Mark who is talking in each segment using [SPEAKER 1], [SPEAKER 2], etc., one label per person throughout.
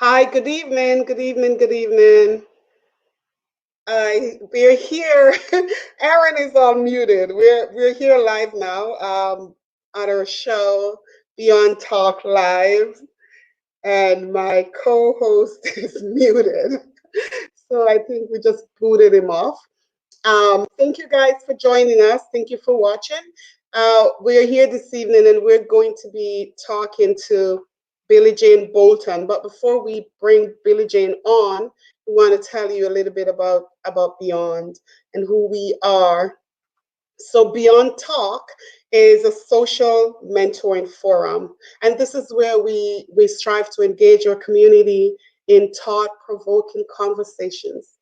[SPEAKER 1] Hi, good evening, good evening, good evening. We're here. Aaron is all muted. We're here live now on our show, Beyond Talk Live, and my co-host is muted. So I think we just booted him off. Thank you guys for joining us. Thank you for watching. We're here this evening and we're going to be talking to Billie Jane Bolton. But before we bring Billie Jane on, we want to tell you a little bit about Byond and who we are. So Beyond Talk is a social mentoring forum, and this is where we strive to engage our community in thought-provoking conversations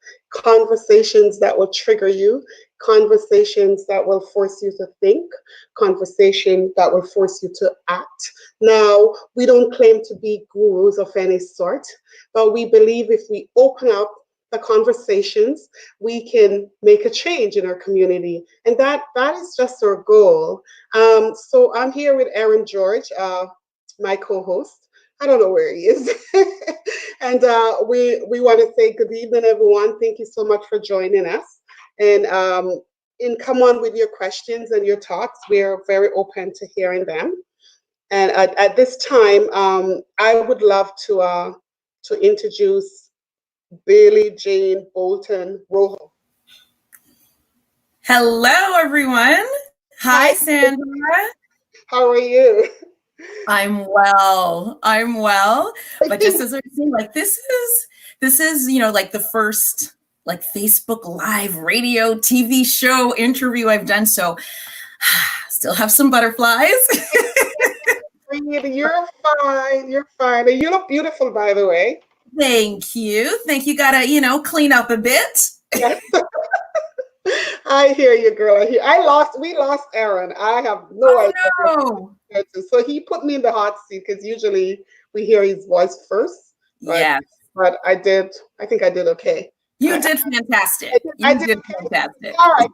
[SPEAKER 1] that will trigger you, conversations that will force you to think, conversation that will force you to act. Now, we don't claim to be gurus of any sort, but we believe if we open up the conversations, we can make a change in our community, and that is just our goal. So I'm here with Aaron George, my co-host. I don't know where he is, and we want to say good evening, everyone. Thank you so much for joining us, and come on with your questions and your thoughts. We're very open to hearing them. And at this time, I would love to introduce Billie Jane Bolton Rojo.
[SPEAKER 2] Hello, everyone. Hi, Sandra.
[SPEAKER 1] How are you?
[SPEAKER 2] I'm well. But just as I was saying, like this is like the first like Facebook Live radio TV show interview I've done. So still have some butterflies.
[SPEAKER 1] You're fine. You're fine. And you look beautiful, by the way.
[SPEAKER 2] Thank you. Gotta, clean up a bit.
[SPEAKER 1] Yes. I hear you, girl. We lost Aaron. I have no idea.
[SPEAKER 2] No.
[SPEAKER 1] So he put me in the hot seat because usually we hear his voice first.
[SPEAKER 2] Yes.
[SPEAKER 1] But I think I did okay.
[SPEAKER 2] You did fantastic.
[SPEAKER 1] I did fantastic. All right,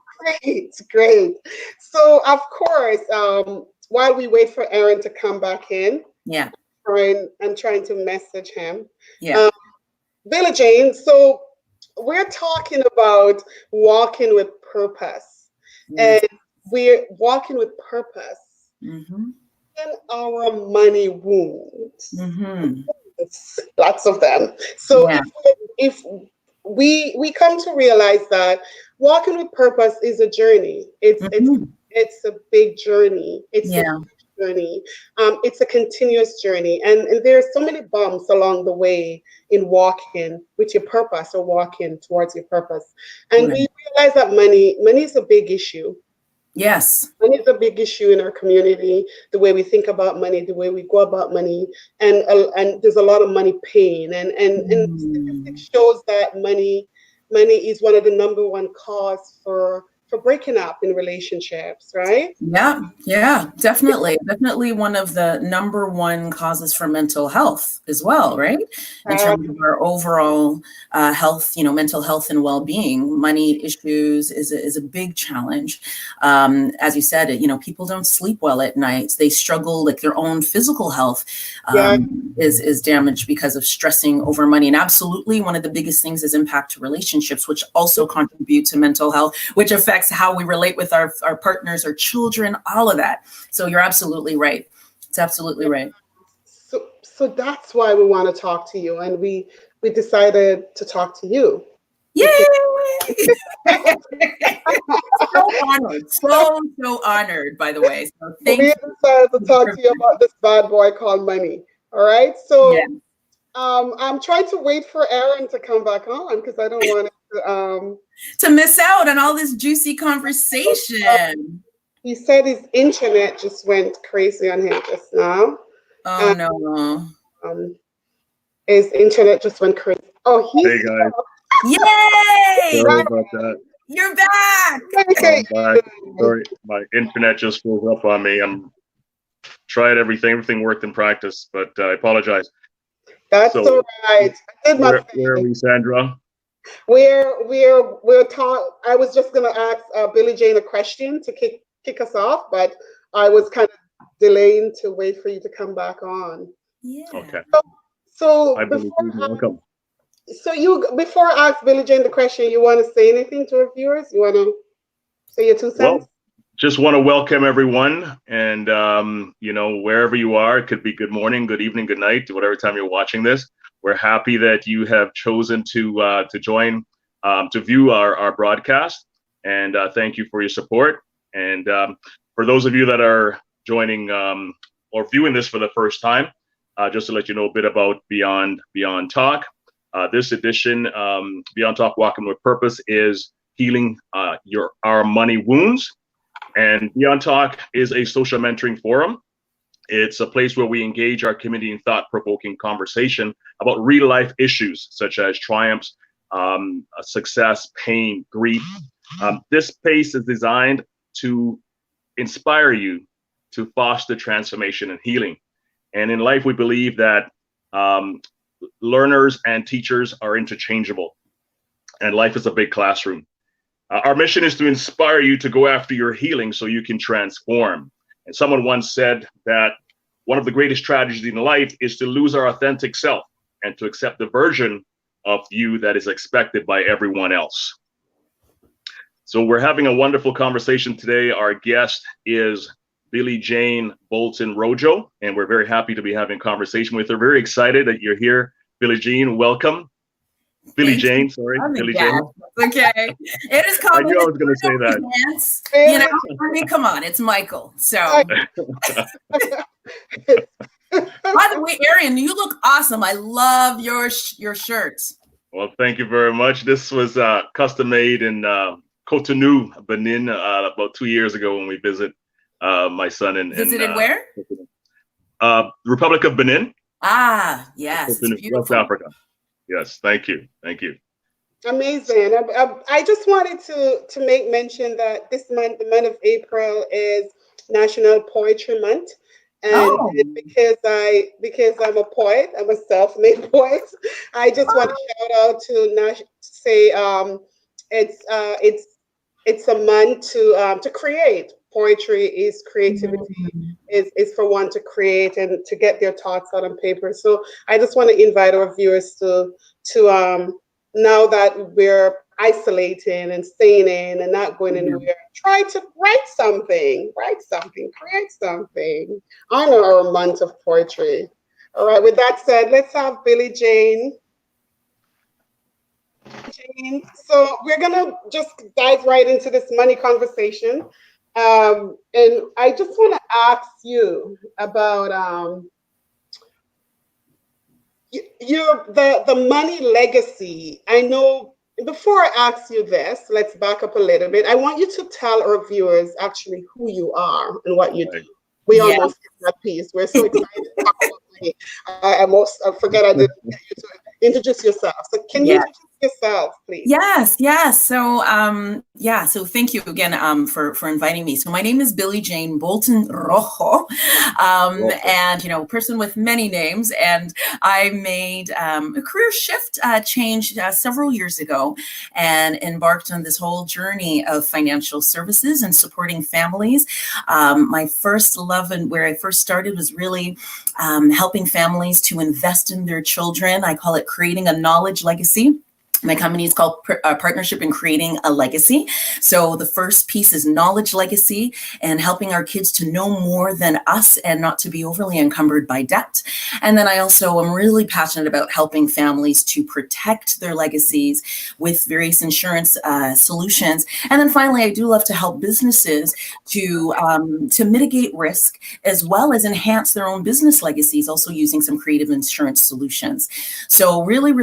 [SPEAKER 1] great. So of course, while we wait for Aaron to come back in, I'm trying to message him.
[SPEAKER 2] Yeah.
[SPEAKER 1] Billie Jane, so we're talking about walking with purpose. And we're walking with purpose in our money wounds. Lots of them. So if we come to realize that walking with purpose is a journey. It's a big journey. It's a journey. It's a continuous journey, and there's so many bumps along the way in walking with your purpose or walking towards your purpose. And we realize that money is a big issue.
[SPEAKER 2] Yes.
[SPEAKER 1] Money is a big issue in our community, the way we think about money, the way we go about money, and there's a lot of money pain, and statistics shows that money is one of the number one cause for breaking up in relationships, right?
[SPEAKER 2] Yeah, definitely one of the number one causes for mental health as well, right? In terms of our overall health, mental health and well-being, money issues is a big challenge. As you said, people don't sleep well at night. They struggle, like their own physical health is damaged because of stressing over money. And absolutely one of the biggest things is impact to relationships, which also contribute to mental health, which affects how we relate with our partners, our children, all of that. So you're absolutely right. It's absolutely right.
[SPEAKER 1] So that's why we want to talk to you, and we decided to talk to you.
[SPEAKER 2] Yay! So honored, so honored, by the way. So thank you.
[SPEAKER 1] We decided to talk to you about this bad boy called money. All right. So I'm trying to wait for Aaron to come back on because I don't want
[SPEAKER 2] to miss out on all this juicy conversation.
[SPEAKER 1] He said his internet just went crazy on him just now.
[SPEAKER 2] Oh no.
[SPEAKER 1] His internet just went crazy. Oh,
[SPEAKER 3] hey guys.
[SPEAKER 2] Yay!
[SPEAKER 3] Sorry about that.
[SPEAKER 2] You're back.
[SPEAKER 3] I'm back. Sorry, my internet just froze up on me. I'm tried everything. Everything worked in practice, but I apologize.
[SPEAKER 1] That's all right.
[SPEAKER 3] Where are we, Sandra?
[SPEAKER 1] We're talk. I was just gonna ask Billie Jane a question to kick us off, but I was kind of delaying to wait for you to come back on.
[SPEAKER 2] Yeah.
[SPEAKER 3] Okay.
[SPEAKER 1] So
[SPEAKER 3] Hi, Billy Jean. Welcome.
[SPEAKER 1] before I ask Billie Jane the question, you want to say anything to our viewers? You want to say your 2 cents?
[SPEAKER 3] Well, just want to welcome everyone, and wherever you are, it could be good morning, good evening, good night, whatever time you're watching this. We're happy that you have chosen to join, to view our broadcast, and thank you for your support. And for those of you that are joining or viewing this for the first time, just to let you know a bit about Byond Talk. This edition, Byond Talk Walking with Purpose, is healing our money wounds. And Byond Talk is a social mentoring forum. It's a place where we engage our community in thought-provoking conversation about real-life issues such as triumphs, success, pain, grief. This space is designed to inspire you to foster transformation and healing. And in life, we believe that learners and teachers are interchangeable, and life is a big classroom. Our mission is to inspire you to go after your healing so you can transform. And someone once said that one of the greatest tragedies in life is to lose our authentic self and to accept the version of you that is expected by everyone else. So we're having a wonderful conversation today. Our guest is Billie Jane Bolton Rojo, and we're very happy to be having a conversation with her. Very excited that you're here, Billie Jane. Welcome. Billie Jane, sorry. Billie Jane.
[SPEAKER 2] Okay. It is called.
[SPEAKER 3] I knew I was going to say that.
[SPEAKER 2] You know, I mean, come on, it's Michael. So. By the way, Arian, you look awesome. I love your shirts.
[SPEAKER 3] Well, thank you very much. This was custom made in Cotonou, Benin, about 2 years ago when we visited my son and
[SPEAKER 2] visited where?
[SPEAKER 3] Republic of Benin.
[SPEAKER 2] Ah, yes,
[SPEAKER 3] Cotonou,
[SPEAKER 2] it's beautiful.
[SPEAKER 3] West Africa. Yes, thank you.
[SPEAKER 1] Amazing. I just wanted to make mention that this month, the month of April, is National Poetry Month. And because I'm a poet, I'm a self-made poet, I just want to shout out to say it's a month to create. Poetry is creativity, is for one to create and to get their thoughts out on paper. So I just want to invite our viewers to now that we're isolating and staying in and not going anywhere, try to write something, create something. Honor our month of poetry. All right, with that said, let's have Billie Jane. So we're gonna just dive right into this money conversation. And I just want to ask you about the money legacy. I know before I ask you this, let's back up a little bit. I want you to tell our viewers actually who you are and what you do. We almost hit that piece. We're so excited to talk about money. I forget I didn't get you to introduce yourself. So can you introduce yourself, please?
[SPEAKER 2] Yes. So so thank you again for inviting me. So my name is Billie Jane Bolton Rojo, and person with many names. And I made a career shift change several years ago, and embarked on this whole journey of financial services and supporting families. My first love and where I first started was really helping families to invest in their children. I call it creating a knowledge legacy. My company is called Partnership in Creating a Legacy. So the first piece is knowledge legacy and helping our kids to know more than us and not to be overly encumbered by debt. And then I also am really passionate about helping families to protect their legacies with various insurance solutions. And then finally, I do love to help businesses to mitigate risk as well as enhance their own business legacies, also using some creative insurance solutions. So really,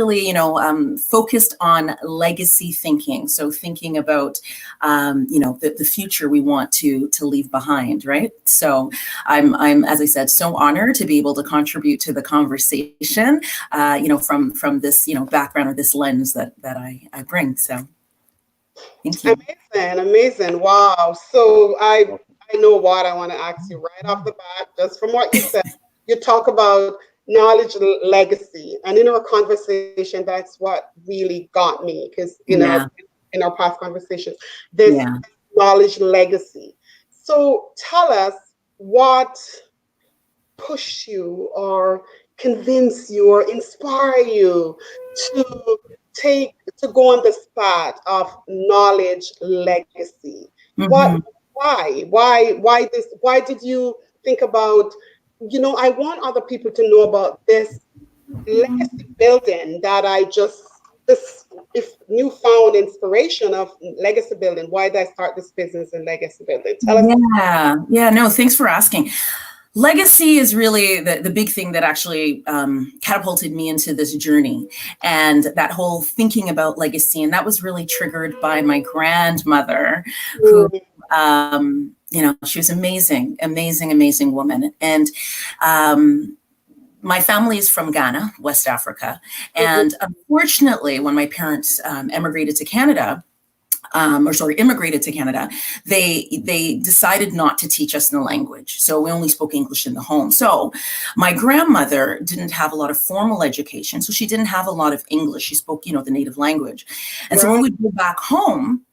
[SPEAKER 2] focused on legacy thinking. So thinking about, the future we want to leave behind, right? So I'm, as I said, so honored to be able to contribute to the conversation, from this, background or this lens that I bring. So thank you.
[SPEAKER 1] Amazing. Wow. So I know what I want to ask you right off the bat, just from what you said. You talk about knowledge legacy, and in our conversation, that's what really got me, because in our past conversations, this knowledge legacy. So tell us what pushed you, or convince you or inspire you to go on this path of knowledge legacy? What,
[SPEAKER 2] Mhm.
[SPEAKER 1] why did you think about, I want other people to know about this legacy building that I just, this if newfound inspiration of legacy building. Why did I start this business in legacy building? Tell us.
[SPEAKER 2] Yeah, no, thanks for asking. Legacy is really the big thing that actually catapulted me into this journey, and that whole thinking about legacy. And that was really triggered by my grandmother, who, she was amazing, amazing, amazing woman. And my family is from Ghana, West Africa. And unfortunately, when my parents immigrated to Canada, they decided not to teach us the language. So we only spoke English in the home. So my grandmother didn't have a lot of formal education. So she didn't have a lot of English. She spoke, the native language. And so when we'd go back home,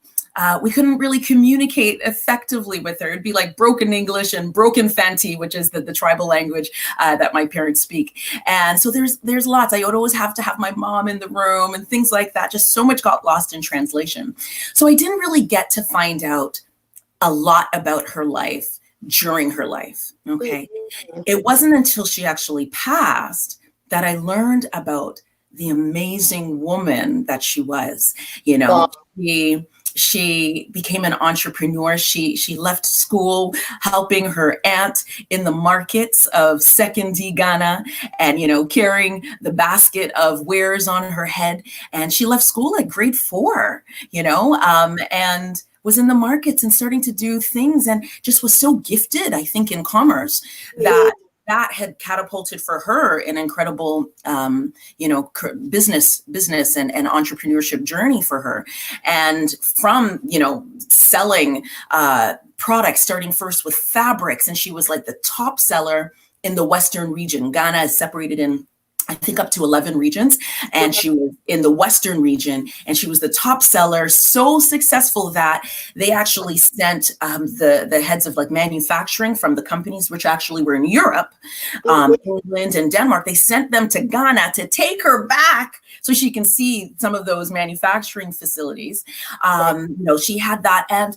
[SPEAKER 2] we couldn't really communicate effectively with her. It'd be like broken English and broken Fanti, which is the tribal language that my parents speak. And so there's lots. I would always have to have my mom in the room and things like that. Just so much got lost in translation. So I didn't really get to find out a lot about her life during her life. Okay. It wasn't until she actually passed that I learned about the amazing woman that she was. She became an entrepreneur. She left school helping her aunt in the markets of Sekondi, Ghana, and, carrying the basket of wares on her head. And she left school at grade 4, and was in the markets and starting to do things, and just was so gifted, I think, in commerce that had catapulted for her an incredible, business and entrepreneurship journey for her. And from, selling products, starting first with fabrics, and she was like the top seller in the Western region. Ghana is separated in, I think, up to 11 regions, and she was in the Western region, and she was the top seller, so successful that they actually sent the heads of like manufacturing from the companies, which actually were in Europe, England and Denmark. They sent them to Ghana to take her back so she can see some of those manufacturing facilities. She had that, and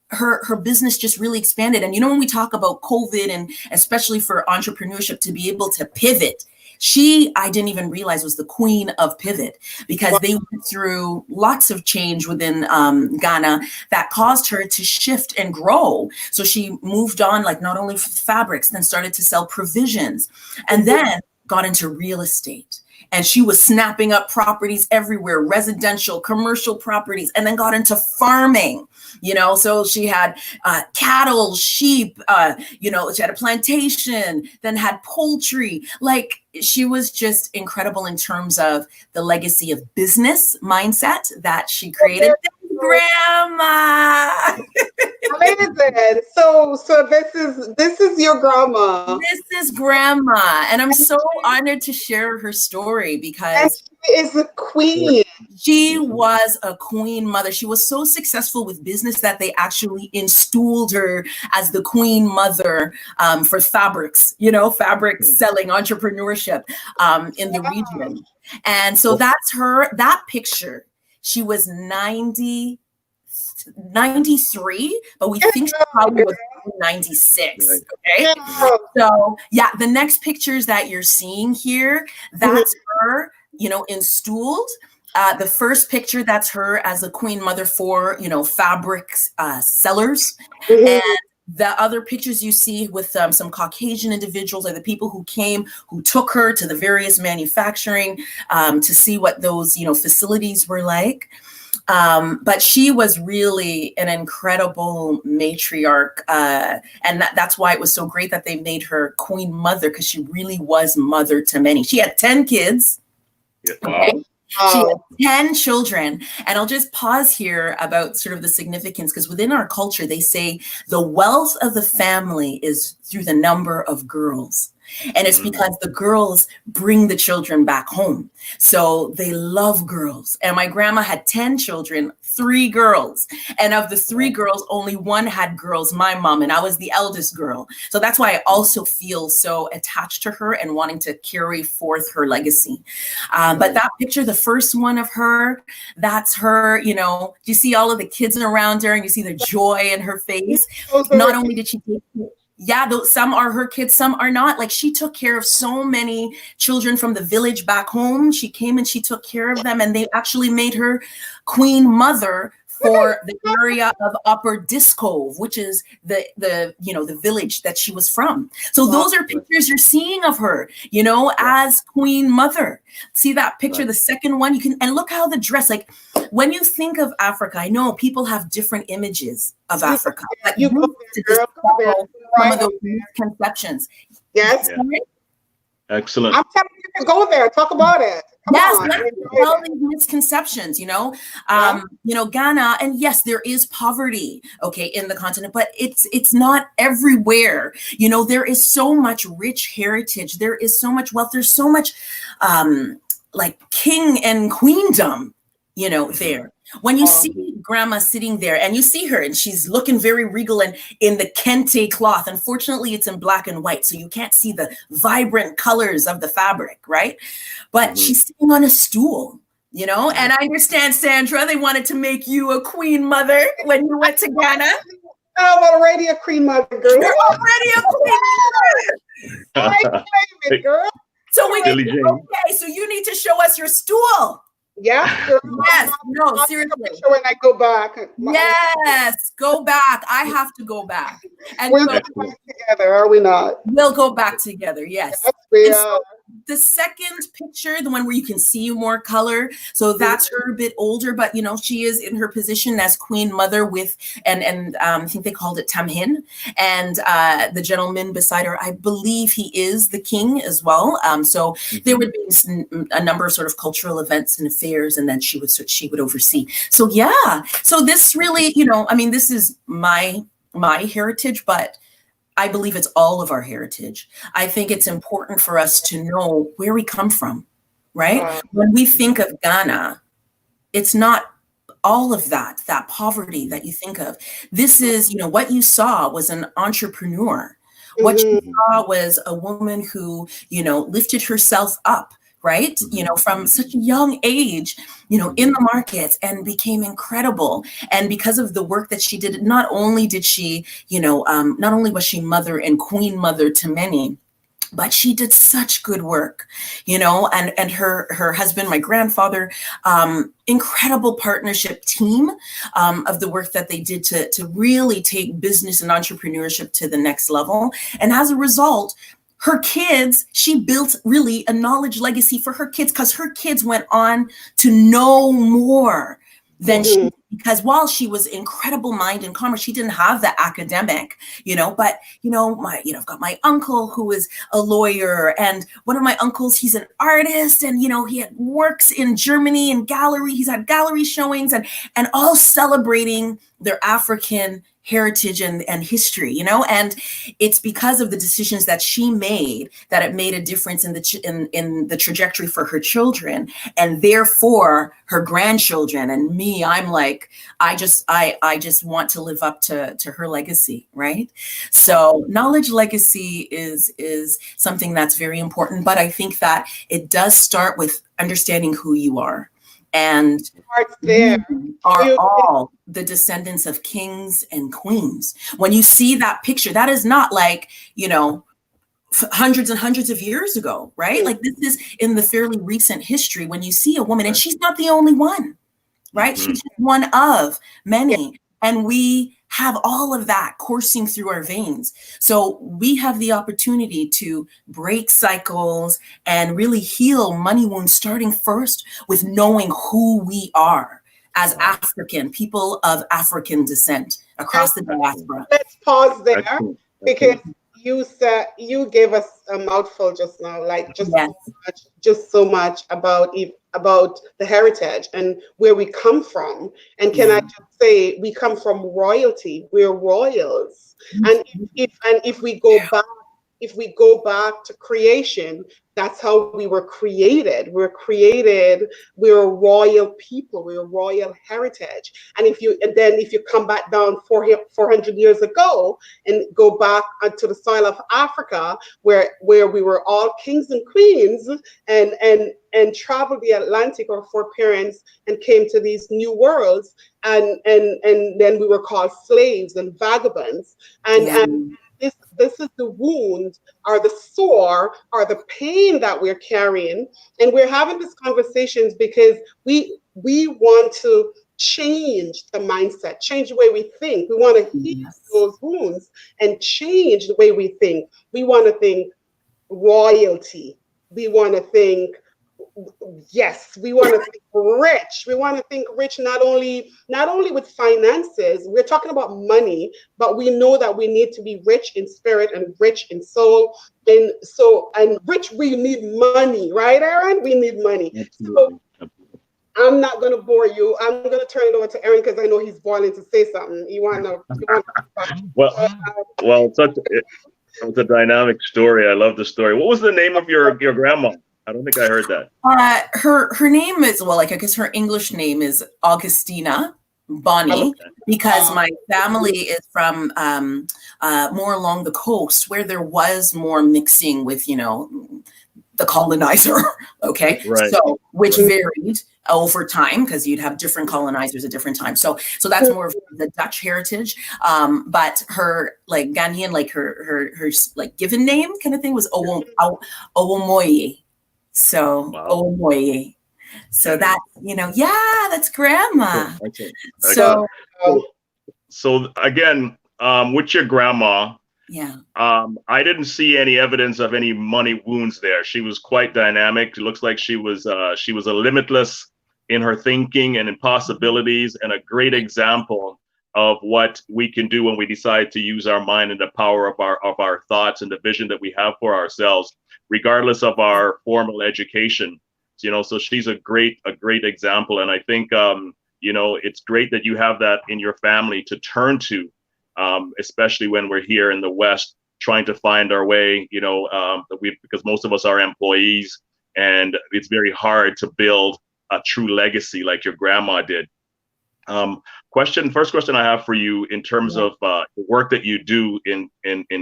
[SPEAKER 2] her business just really expanded. And when we talk about COVID, and especially for entrepreneurship, to be able to pivot, I didn't even realize, was the queen of pivot, because they went through lots of change within Ghana that caused her to shift and grow. So she moved on, like not only fabrics, then started to sell provisions, and then got into real estate. And she was snapping up properties everywhere, residential, commercial properties, and then got into farming. So she had cattle, sheep, she had a plantation, then had poultry. Like, she was just incredible in terms of the legacy of business mindset that she created. Grandma.
[SPEAKER 1] Amazing. So this is your grandma.
[SPEAKER 2] This is Grandma, and I'm so honored to share her story, because
[SPEAKER 1] she is a queen.
[SPEAKER 2] She was a queen mother. She was so successful with business that they actually installed her as the queen mother for fabrics, fabric selling, entrepreneurship in the region. And so that's her, that picture. She was 93, but we think she probably was 96. Okay. So yeah, the next pictures that you're seeing here, that's her, installed. The first picture, that's her as a queen mother for, fabrics sellers. And the other pictures you see with some Caucasian individuals are the people who came, who took her to the various manufacturing to see what those, facilities were like. But she was really an incredible matriarch. And that's why it was so great that they made her queen mother, because she really was mother to many. She had 10 kids. Okay. She had 10 children. And I'll just pause here about sort of the significance, because within our culture, they say the wealth of the family is through the number of girls. And it's because the girls bring the children back home. So they love girls. And my grandma had 10 children, 3 girls. And of the 3 girls, only one had girls, my mom, and I was the eldest girl. So that's why I also feel so attached to her and wanting to carry forth her legacy. But that picture, the first one of her, that's her, you know, you see all of the kids around her and you see the joy in her face. Not only did she take, some are her kids, some are not. Like, she took care of so many children from the village back home. She came and she took care of them, and they actually made her queen mother for the area of Upper Discove, which is the village that she was from. So those are pictures you're seeing of her, you know, as queen mother. See that picture, the second one, and look how the dress, like when you think of Africa, I know people have different images of Africa, but you need to dispel some of those misconceptions.
[SPEAKER 1] Yes.
[SPEAKER 3] Excellent.
[SPEAKER 1] I'm telling you to go there. Talk about it.
[SPEAKER 2] Come on. All these misconceptions, you know, Ghana, and yes, there is poverty, okay, in the continent, but it's not everywhere. You know, there is so much rich heritage. There is so much wealth. There's so much like king and queendom, you know, there. When you see grandma sitting there and you see her and she's looking very regal and in the kente cloth, unfortunately it's in black and white, so you can't see the vibrant colors of the fabric, right? But she's sitting on a stool, you know, and I understand, Sandra, they wanted to make you a queen mother when you went to Ghana.
[SPEAKER 1] I'm already a queen mother, girl.
[SPEAKER 2] You're already a queen mother.
[SPEAKER 1] I claim it, girl.
[SPEAKER 2] So so you need to show us your stool.
[SPEAKER 1] Yeah. Girl.
[SPEAKER 2] Yes. No, seriously.
[SPEAKER 1] When I go back.
[SPEAKER 2] Yes, go back. I have to go back. And
[SPEAKER 1] we'll go back together, are we not?
[SPEAKER 2] We'll go back together. Yes.
[SPEAKER 1] We
[SPEAKER 2] so the second picture, the one where you can see more color, so that's her a bit older, but you know, she is in her position as queen mother with and I think they called it Tamhin, and the gentleman beside her, I believe he is the king as well. So there would be a number of sort of cultural events and affairs, and then she would oversee. So yeah, so this really, you know, I mean, this is my heritage, but I believe it's all of our heritage. I think it's important for us to know where we come from, right? When we think of Ghana, it's not all of that poverty that you think of. This is, you know, what you saw was an entrepreneur. What you saw was a woman who, you know, lifted herself up, right? You know, from such a young age, you know, in the markets, and became incredible. And because of the work that she did, not only did she, you know, not only was she mother and queen mother to many, but she did such good work, you know, and her husband, my grandfather, incredible partnership team of the work that they did to really take business and entrepreneurship to the next level. And as a result, her kids, she built really a knowledge legacy for her kids, because her kids went on to know more than she, because while she was incredible mind in commerce, she didn't have the academic, you know, but, you know, I've got my uncle who is a lawyer, and one of my uncles, he's an artist, and, you know, he had works in Germany and he's had gallery showings and all celebrating their African heritage and history, you know, and it's because of the decisions that she made that it made a difference in the trajectory for her children, and therefore her grandchildren. And me, I'm like, I just want to live up to her legacy, right? So knowledge legacy is something that's very important, but I think that it does start with understanding who you are. And we are all the descendants of kings and queens. When you see that picture, that is not like, you know, hundreds and hundreds of years ago, right? Like, this is in the fairly recent history when you see a woman, and she's not the only one, right? She's just one of many. And we have all of that coursing through our veins. So we have the opportunity to break cycles and really heal money wounds, starting first with knowing who we are as African people of African descent across the diaspora.
[SPEAKER 1] Let's pause there, because you gave us a mouthful just now, like just so much about the heritage and where we come from. And can I just say, we come from royalty. We're royals. And if we go back if we go back to creation, that's how we were created. We're created, we're a royal people, we're a royal heritage. And if you come back down 400 years ago and go back to the soil of Africa, where we were all kings and queens, and traveled the Atlantic, our foreparents, and came to these new worlds, and then we were called slaves and vagabonds. And this is the wound or the sore or the pain that we're carrying. And we're having these conversations because we want to change the mindset, change the way we think. We want to heal those wounds and change the way we think. We want to think royalty. We want to think, yes, we want to think rich. We want to think rich not only with finances. We're talking about money, but we know that we need to be rich in spirit and rich in soul. And rich, we need money, right, Aaron? We need money.
[SPEAKER 3] Absolutely.
[SPEAKER 1] So I'm not going to bore you. I'm going to turn it over to Aaron because I know he's boiling to say something.
[SPEAKER 3] Well, it's a dynamic story. I love the story. What was the name of your grandma? I don't think I heard that.
[SPEAKER 2] Her name is, well, like, I guess her English name is Augustina Bonnie, because my family is from more along the coast where there was more mixing with, the colonizer. Okay.
[SPEAKER 3] Right.
[SPEAKER 2] So, which varied over time because you'd have different colonizers at different times. So that's more of the Dutch heritage. But her like Ghanaian, like her like given name kind of thing was Owomoye. So Owomoye. So that, that's grandma.
[SPEAKER 3] Okay.
[SPEAKER 2] So
[SPEAKER 3] again, with your grandma,
[SPEAKER 2] yeah.
[SPEAKER 3] I didn't see any evidence of any money wounds there. She was quite dynamic. It looks like she was a limitless in her thinking and in possibilities, and a great example of what we can do when we decide to use our mind and the power of our thoughts and the vision that we have for ourselves, regardless of our formal education. So she's a great example, and I think it's great that you have that in your family to turn to. Especially when we're here in the West trying to find our way, because most of us are employees, and it's very hard to build a true legacy like your grandma did. First question I have for you in terms of the work that you do in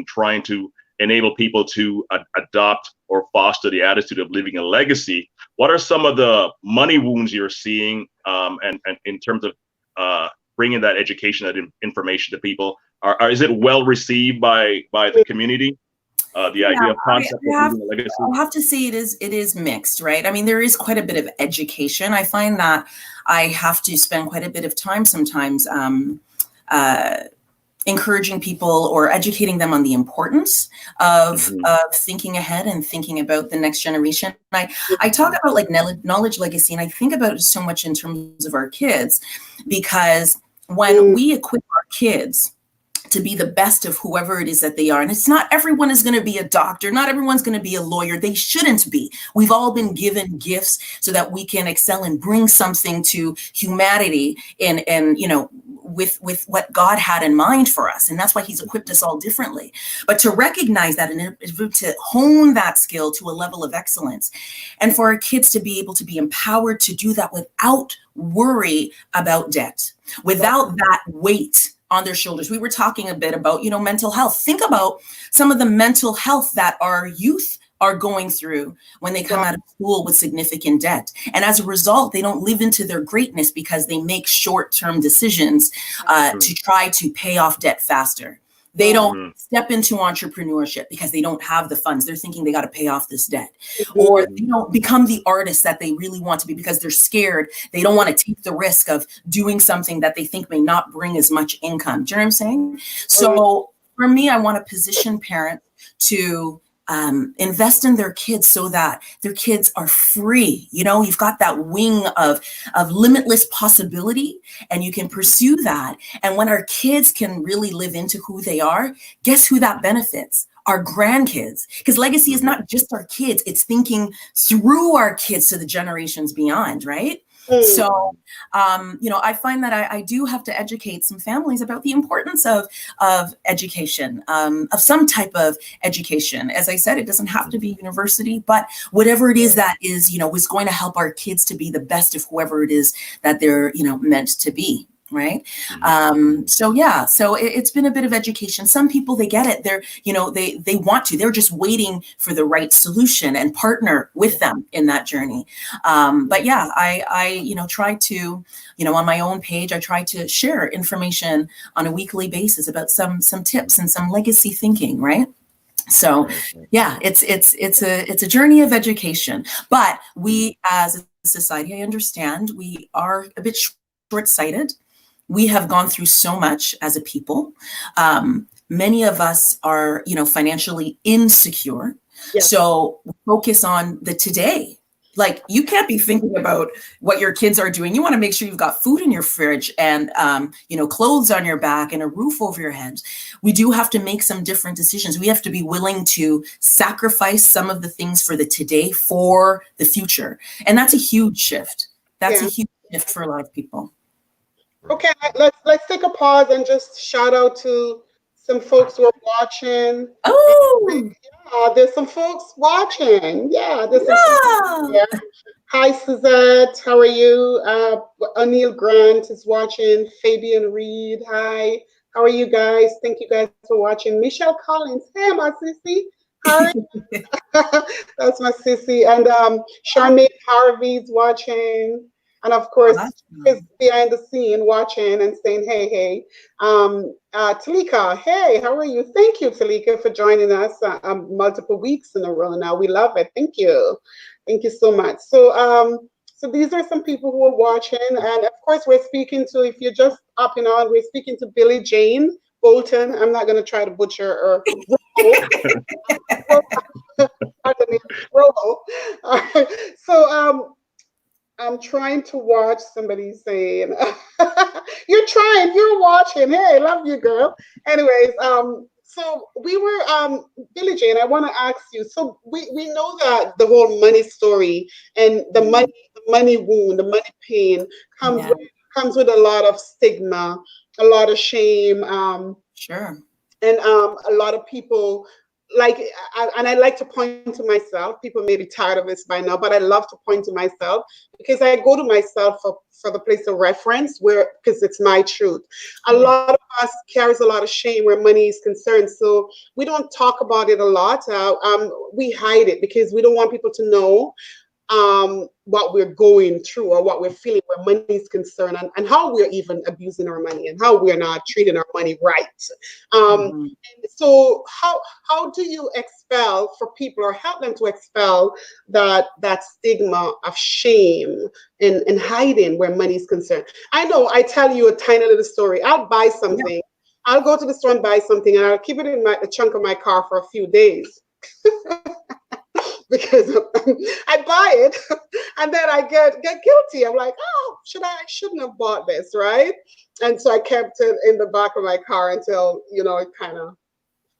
[SPEAKER 3] trying to enable people to adopt or foster the attitude of leaving a legacy. What are some of the money wounds you're seeing, and in terms of bringing that education, that information to people? Is it well received by the community? The idea of concept of leaving a legacy.
[SPEAKER 2] I'll have to say it is mixed, right? I mean, there is quite a bit of education. I find that I have to spend quite a bit of time sometimes encouraging people or educating them on the importance of thinking ahead and thinking about the next generation. I talk about like knowledge legacy, and I think about it so much in terms of our kids, because when we equip our kids to be the best of whoever it is that they are. And it's not everyone is going to be a doctor. Not everyone's going to be a lawyer. They shouldn't be. We've all been given gifts so that we can excel and bring something to humanity and with what God had in mind for us. And that's why he's equipped us all differently. But to recognize that and to hone that skill to a level of excellence, and for our kids to be able to be empowered to do that without worry about debt, without that weight on their shoulders. We were talking a bit about, mental health. Think about some of the mental health that our youth are going through when they come out of school with significant debt. And as a result, they don't live into their greatness because they make short-term decisions to try to pay off debt faster. They don't step into entrepreneurship because they don't have the funds. They're thinking they got to pay off this debt. Or they don't become the artist that they really want to be because they're scared. They don't want to take the risk of doing something that they think may not bring as much income. Do you know what I'm saying? So for me, I want to position parents to invest in their kids so that their kids are free. You've got that wing of limitless possibility, and you can pursue that. And when our kids can really live into who they are, guess who that benefits? Our grandkids. Because legacy is not just our kids, it's thinking through our kids to the generations beyond, right? So, I find that I do have to educate some families about the importance of education, of some type of education. As I said, it doesn't have to be university, but whatever it is that is, is going to help our kids to be the best of whoever it is that they're, meant to be. Right. So it's been a bit of education. Some people, they get it. They're, they want to, they're just waiting for the right solution and partner with them in that journey. But yeah, I try to, on my own page, I try to share information on a weekly basis about some tips and some legacy thinking. Right. So yeah, it's a journey of education, but we as a society, I understand we are a bit short-sighted. We have gone through so much as a people. Many of us are, financially insecure. Yeah. So focus on the today. Like, you can't be thinking about what your kids are doing. You want to make sure you've got food in your fridge and, clothes on your back and a roof over your head. We do have to make some different decisions. We have to be willing to sacrifice some of the things for the today for the future. And that's a huge shift. That's a huge shift for a lot of people.
[SPEAKER 1] Okay, let's take a pause and just shout out to some folks who are watching.
[SPEAKER 2] Oh,
[SPEAKER 1] yeah, there's some folks watching. Yeah, there's some folks here. Hi, Suzette. How are you? Anil Grant is watching. Fabian Reed. Hi. How are you guys? Thank you guys for watching. Michelle Collins. Hey, my sissy. Hi. That's my sissy. And Charmaine Harvey's watching. And of course, is behind the scene watching and saying, hey. Talika, hey, how are you? Thank you, Talika, for joining us multiple weeks in a row now. We love it. Thank you. Thank you so much. So these are some people who are watching. And of course, we're speaking to, if you're just hopping on, we're speaking to Billie Jane Bolton. I'm not going to try to butcher her. So, I'm trying to watch somebody saying, you're watching. Hey, love you, girl. Anyways, so we were, Billie Jane, I want to ask you, so we know that the whole money story and the money wound, the money pain comes with a lot of stigma, a lot of shame.
[SPEAKER 2] Sure.
[SPEAKER 1] And a lot of people, and I like to point to myself. People may be tired of this by now, but I love to point to myself because I go to myself for the place of reference because it's my truth. A lot of us carries a lot of shame where money is concerned. So we don't talk about it a lot. We hide it because we don't want people to know what we're going through or what we're feeling where money is concerned and how we're even abusing our money and how we're not treating our money right. So how do you expel for people or help them to expel that stigma of shame and hiding where money is concerned? I know I tell you a tiny little story. I'll buy something. Yeah. I'll go to the store and buy something and I'll keep it in the trunk of my car for a few days. Because I buy it and then I get guilty. I'm like, oh, I shouldn't have bought this, right? And so I kept it in the back of my car until, it kind of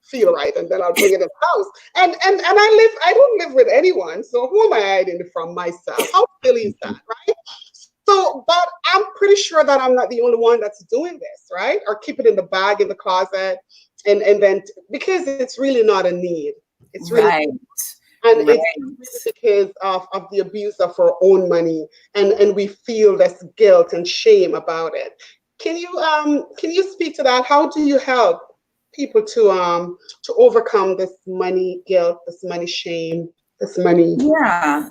[SPEAKER 1] feel right. And then I'll bring it in the house. And I don't live with anyone. So who am I hiding from? Myself? How silly is that, right? So, but I'm pretty sure that I'm not the only one that's doing this, right? Or keep it in the bag in the closet. And then, because it's really not a need. It's really
[SPEAKER 2] right.
[SPEAKER 1] And it's because of the abuse of our own money, and we feel this guilt and shame about it. Can you speak to that? How do you help people to overcome this money guilt, this money shame, this money?
[SPEAKER 2] Yeah.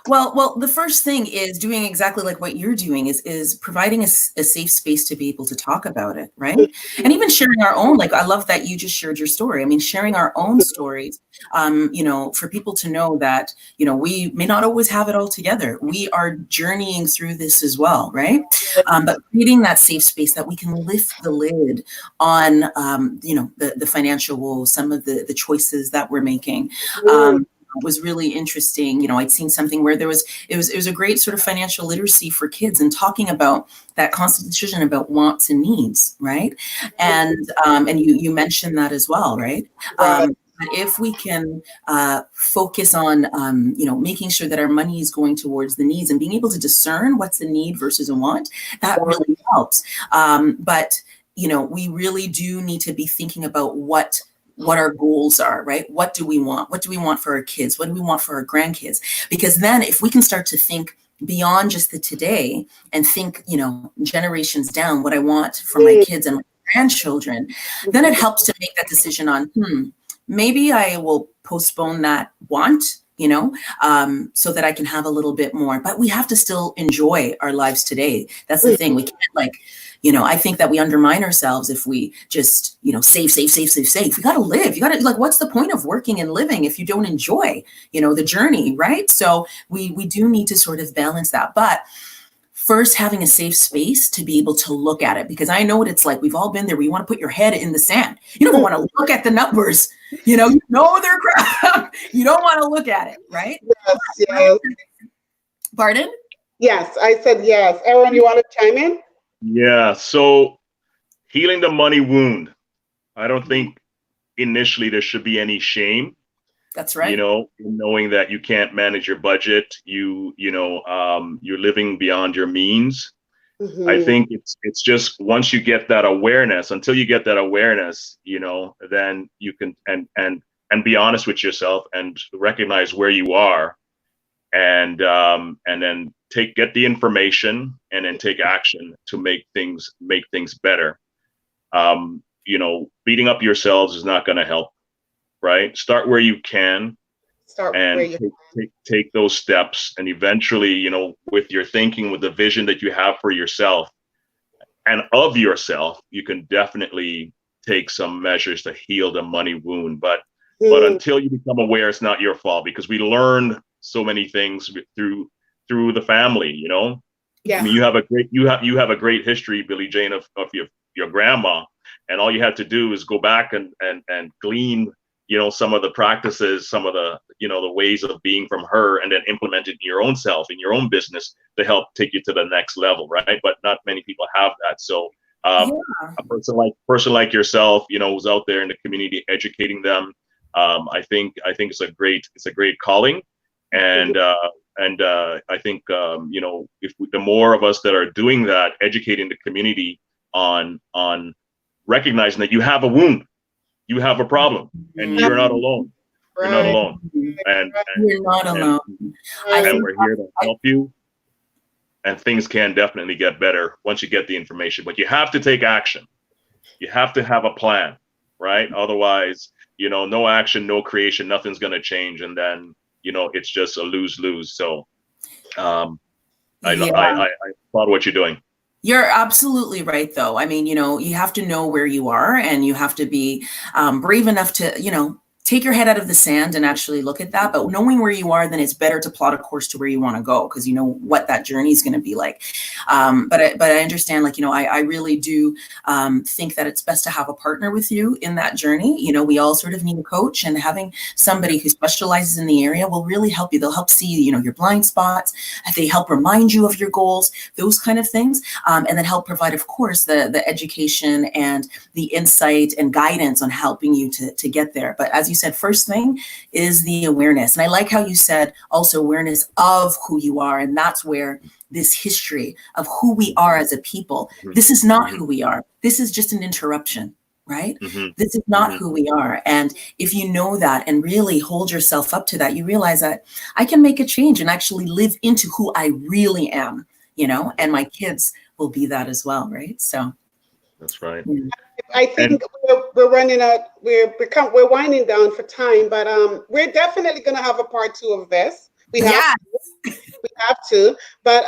[SPEAKER 2] Well, the first thing is doing exactly like what you're doing is providing a safe space to be able to talk about it, right? Mm-hmm. And even sharing our own, I love that you just shared your story. I mean, sharing our own stories, for people to know that, we may not always have it all together. We are journeying through this as well, right? But creating that safe space that we can lift the lid on, the financial woes, some of the choices that we're making. Was really interesting. I'd seen something where it was a great sort of financial literacy for kids and talking about that constant decision about wants and needs, right? And you mentioned that as well, right? But if we can focus on, making sure that our money is going towards the needs and being able to discern what's a need versus a want, that really helps. But we really do need to be thinking about what our goals are, right? What do we want? What do we want for our kids? What do we want for our grandkids? Because then if we can start to think beyond just the today and think, generations down, what I want for my kids and my grandchildren, then it helps to make that decision on, maybe I will postpone that want, so that I can have a little bit more. But we have to still enjoy our lives today. That's the thing. We can't I think that we undermine ourselves if we just, save. We got to live. You got to what's the point of working and living if you don't enjoy, the journey, right? So we do need to sort of balance that. But first, having a safe space to be able to look at it, because I know what it's like. We've all been there where you want to put your head in the sand. You don't want to look at the numbers. They're crap. You don't want to look at it, right?
[SPEAKER 1] Yes.
[SPEAKER 2] Pardon?
[SPEAKER 1] Yes, I said yes. Aaron, you want to chime in?
[SPEAKER 3] Yeah. So healing the money wound. I don't think initially there should be any shame.
[SPEAKER 2] That's right.
[SPEAKER 3] Knowing that you can't manage your budget, you're living beyond your means. Mm-hmm. I think it's just once you get that awareness, until you get that awareness, then you can and be honest with yourself and recognize where you are, and then get the information and then take action to make things better. Beating up yourselves is not going to help. Right? Start where you can, take those steps, and eventually, with your thinking, with the vision that you have for yourself and of yourself, you can definitely take some measures to heal the money wound. But until you become aware, it's not your fault, because we learn so many things through the family.
[SPEAKER 1] Yeah.
[SPEAKER 3] I mean, you have a great history, Billie Jane, of your grandma, and all you had to do is go back and glean some of the practices, some of the, the ways of being from her, and then implement it in your own self, in your own business, to help take you to the next level, right? But not many people have that. So a person like yourself, who's out there in the community educating them, I think it's a great calling. And I think, if the more of us that are doing that, educating the community on recognizing that you have a wound, you have a problem, and you're not alone. You're not alone. And
[SPEAKER 2] you're not alone.
[SPEAKER 3] And we're here to help you. And things can definitely get better once you get the information. But you have to take action. You have to have a plan, right? Otherwise, no action, no creation, nothing's going to change. And then, it's just a lose-lose. So I applaud what you're doing.
[SPEAKER 2] You're absolutely right, though. I mean, you have to know where you are, and you have to be brave enough to, take your head out of the sand and actually look at that. But knowing where you are, then it's better to plot a course to where you want to go, because you know what that journey is going to be like. But I understand, I really do think that it's best to have a partner with you in that journey. We all sort of need a coach, and having somebody who specializes in the area will really help you. They'll help see, your blind spots. They help remind you of your goals, those kind of things. And then help provide, of course, the education and the insight and guidance on helping you to get there. But as you said, first thing is the awareness. And I like how you said also awareness of who you are. And that's where this history of who we are as a people, this is not who we are. This is just an interruption, right? This is not who we are. And if you know that and really hold yourself up to that, you realize that I can make a change and actually live into who I really am, and my kids will be that as well, right? So
[SPEAKER 3] that's right.
[SPEAKER 1] I think we're running out. We're winding down for time, but we're definitely going to have a part 2 of this. We have to. But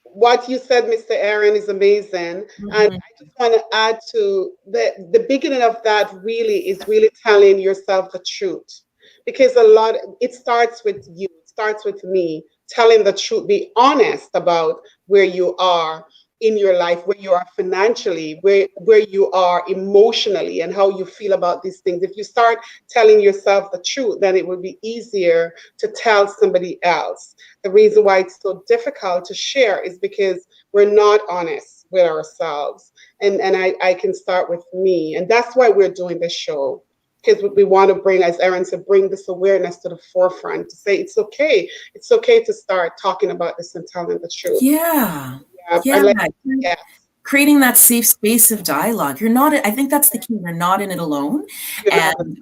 [SPEAKER 1] what you said, Mr. Aaron, is amazing, and I just want to add to the beginning of that. Really is telling yourself the truth, because it starts with you. It starts with me telling the truth. Be honest about where you are in your life, where you are financially, where you are emotionally, and how you feel about these things. If you start telling yourself the truth, then it will be easier to tell somebody else. The reason why it's so difficult to share is because we're not honest with ourselves. And I can start with me. And that's why we're doing this show. because we want to bring, as Erin said, bring this awareness to the forefront to say it's okay. It's okay to start talking about this and telling the truth.
[SPEAKER 2] Yeah.
[SPEAKER 1] Yeah.
[SPEAKER 2] Yeah.
[SPEAKER 1] Yeah.
[SPEAKER 2] Creating that safe space of dialogue. You're not, I think that's the key. You're not in it alone. And,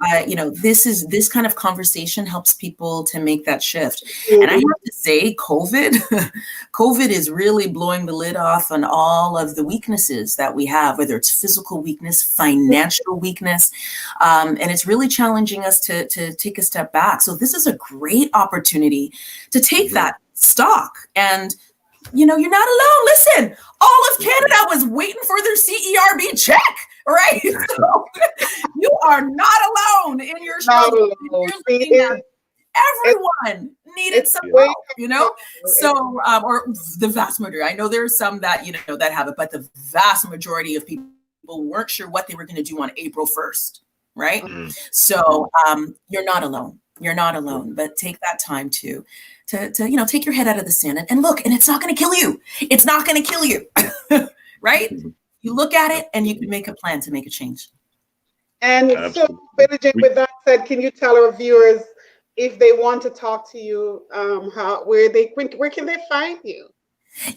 [SPEAKER 2] this kind of conversation helps people to make that shift. And I have to say, COVID is really blowing the lid off on all of the weaknesses that we have, whether it's physical weakness, financial weakness. And it's really challenging us to take a step back. So this is a great opportunity to take that stock and, you're not alone. Listen, all of Canada was waiting for their CERB check, right? So you are not alone in your struggle. Everyone needed some help, So, or the vast majority. I know there are some that, that have it, but the vast majority of people weren't sure what they were going to do on April 1st, right? So you're not alone. You're not alone, but take that time to take your head out of the sand and look, and it's not going to kill you. It's not going to kill you, right? You look at it and you can make a plan to make a change.
[SPEAKER 1] And so, Billie Jean, with that said, can you tell our viewers if they want to talk to you, where can they find you?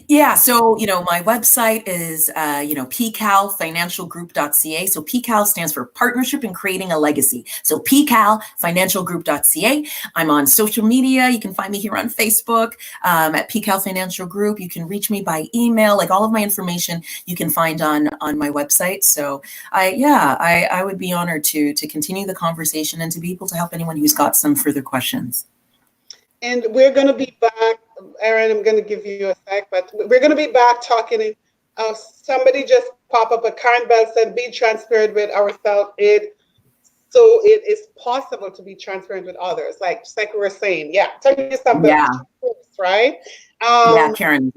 [SPEAKER 2] Yeah. So, my website is, pcalfinancialgroup.ca. So PCAL stands for Partnership in Creating a Legacy. So pcalfinancialgroup.ca. I'm on social media. You can find me here on Facebook, at PCAL Financial Group. You can reach me by email, like all of my information you can find on my website. So I would be honored to continue the conversation and to be able to help anyone who's got some further questions.
[SPEAKER 1] And we're going to be back, Erin, I'm going to give you a sec, but we're going to be back talking. Somebody just pop up, a Karen Bell said, be transparent with ourselves. So it is possible to be transparent with others, just like we were saying. Yeah, tell me something.
[SPEAKER 2] Yeah.
[SPEAKER 1] Right?
[SPEAKER 2] Karen.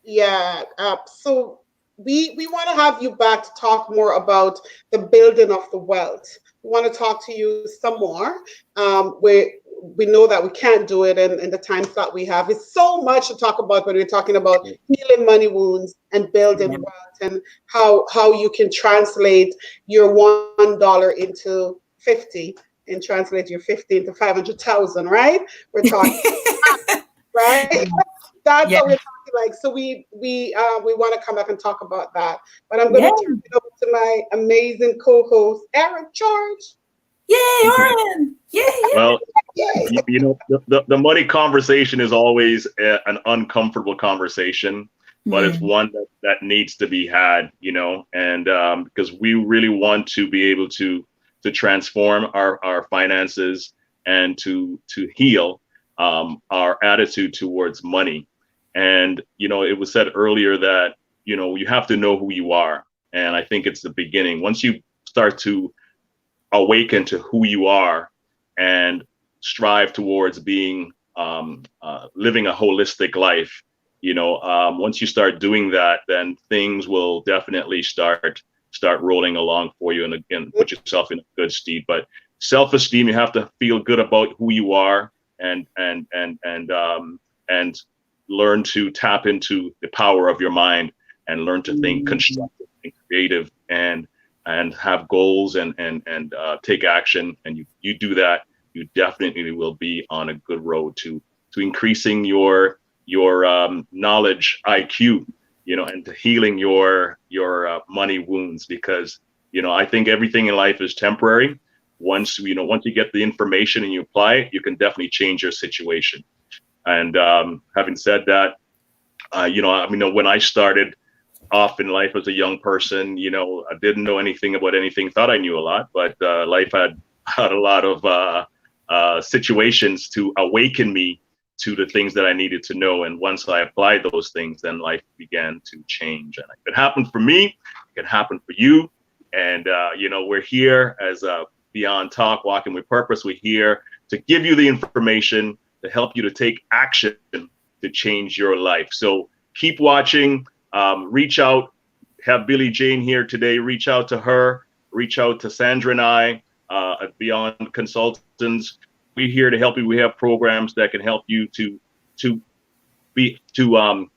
[SPEAKER 1] Yeah. So we want to have you back to talk more about the building of the wealth. We want to talk to you some more. We know that we can't do it in the time slot we have. It's so much to talk about when we're talking about healing money wounds and building wealth, and how you can translate your $1 into 50 and translate your 50 into 500,000, right? We're talking, right? That's what we're talking like. So we want to come back and talk about that. But I'm going to turn it over to my amazing co-host, Erin George.
[SPEAKER 2] Yay, Oren! Yay!
[SPEAKER 3] Well, the money conversation is always an uncomfortable conversation, but it's one that needs to be had, and because we really want to be able to transform our finances and to heal our attitude towards money. And, it was said earlier that, you have to know who you are. And I think it's the beginning. Once you start to awaken to who you are and strive towards being living a holistic life, once you start doing that, then things will definitely start rolling along for you, and again put yourself in a good stead. But self-esteem, you have to feel good about who you are, and learn to tap into the power of your mind and learn to think constructive and creative and have goals and take action. And you do that, you definitely will be on a good road to increasing your knowledge IQ, and to healing your money wounds, because I think everything in life is temporary. Once you get the information and you apply it, you can definitely change your situation. And having said that, when I started off in life as a young person, I didn't know anything about anything, thought I knew a lot, but life had a lot of situations to awaken me to the things that I needed to know. And once I applied those things, then life began to change. And if it happened for me, it can happen for you. And, we're here as Byond Talk, Walking with Purpose. We're here to give you the information to help you to take action to change your life. So keep watching, reach out, have Billie Jean here today, reach out to her, reach out to Sandra and I at Byond Consultants. We're here to help you. We have programs that can help you to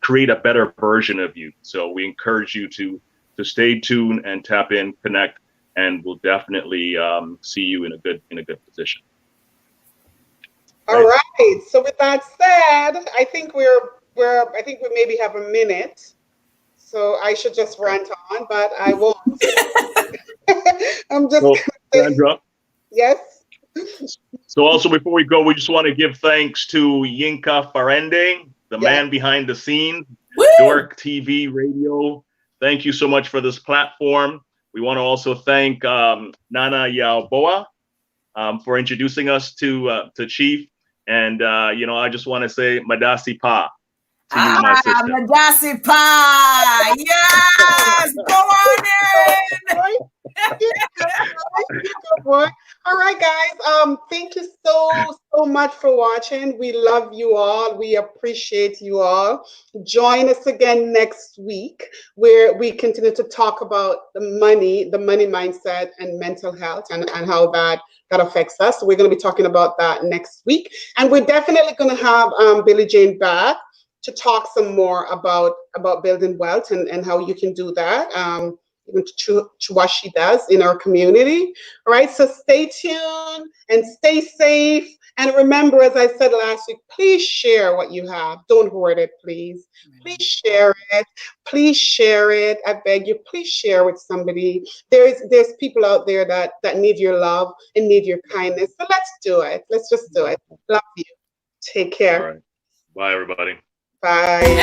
[SPEAKER 3] create a better version of you. So we encourage you to stay tuned and tap in, connect, and we'll definitely see you in a good position.
[SPEAKER 1] All right. So with that said, I think we maybe have a minute. So I should just rant on, but I won't. I'm just
[SPEAKER 3] Sandra.
[SPEAKER 1] Yes.
[SPEAKER 3] So also before we go, we just want to give thanks to Yinka Farende, the man behind the scenes, Dork TV Radio. Thank you so much for this platform. We want to also thank Nana Yaoboa for introducing us to Chief. And I just want to say Madasi Pa to you, my sister.
[SPEAKER 2] Madasi Pa! Yes! Go on in!
[SPEAKER 1] All right, guys. Thank you so much for watching. We love you all. We appreciate you all. Join us again next week, where we continue to talk about the money mindset and mental health and how that affects us. So we're going to be talking about that next week. And we're definitely going to have Billie Jane back to talk some more about building wealth and how you can do that. To what she does in our community. All right, so stay tuned and stay safe. And remember, as I said last week, please share what you have. Don't hoard it, please. Please share it. Please share it. I beg you, please share with somebody. There's people out there that need your love and need your kindness. So let's do it. Let's just do it. Love you. Take care.
[SPEAKER 3] All right. Bye, everybody.
[SPEAKER 1] Bye.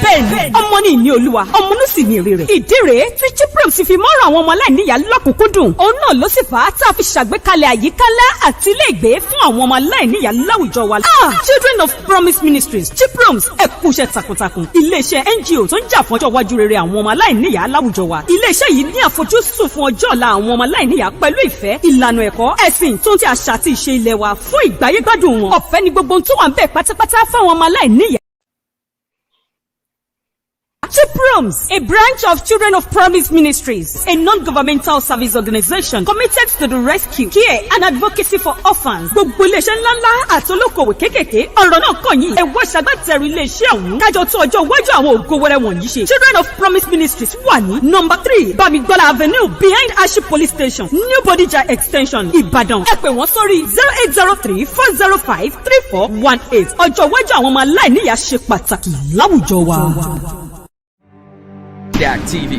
[SPEAKER 4] bẹ́ẹ̀ni ọmọ ní ìní olúwa ọmọ ló sì ní èrè rẹ̀. ìdí rèé tí Chiproms fi mọ́ra àwọn ọmọ aláìníyàá lọ́kùnkúndùn. òun náà ló sì fà á tá a fi ṣàgbékalẹ̀ àyíká ńlá àti ilé ìgbé fún àwọn ọmọ aláìníyàá láwùjọ wa. Children of Promise Ministries Chiproms ẹ kú iṣẹ́ takuntakun. iléeṣẹ́ NGO tó ń jà fún ọjọ́ iwájú rere àwọn ọmọ aláìníyàá láwùjọ wa. iléeṣẹ́ yìí ní àfojúsùn fún ọjọ́ ọ̀la àwọn ọmọ aláìníyàá pẹ̀lú ìfẹ́ ìlànà ẹ̀kọ́ ẹ̀sìn tó ń ti àṣà àti ìṣe ilẹ̀ wa fún ìgbáyégbádùn wọn. ọ̀fẹ́ ni gbogbo ohun tó wà ń bẹ̀ pátápátá fáwọn ọmọ aláìníyàá. Chiproms, a branch of Children of Promise Ministries, a non-governmental service organization committed to the rescue, care and advocacy for orphans. Gbogbo iléeṣẹ́ ńláńlá àti olókoòwò kékèké ọ̀rọ̀ náà kàn yín. Ẹ wá ṣagbátẹrù iléeṣẹ́ ọ̀hún. Kájọ tó ọjọ́ iwájú àwọn ògo wẹrẹ wọ̀nyí ṣe. Children of Promise Ministries wà ní number 3 Bamigbola Avenue behind Ashi Police Station, New Bodija Extension, Ìbàdàn. Ẹ pè wọ́n sórí 0803-405-3418. Ọjọ́ iwájú àwọn ọmọ aláìníyàá ṣe pàtàkì láwùjọ wa.
[SPEAKER 5] TV.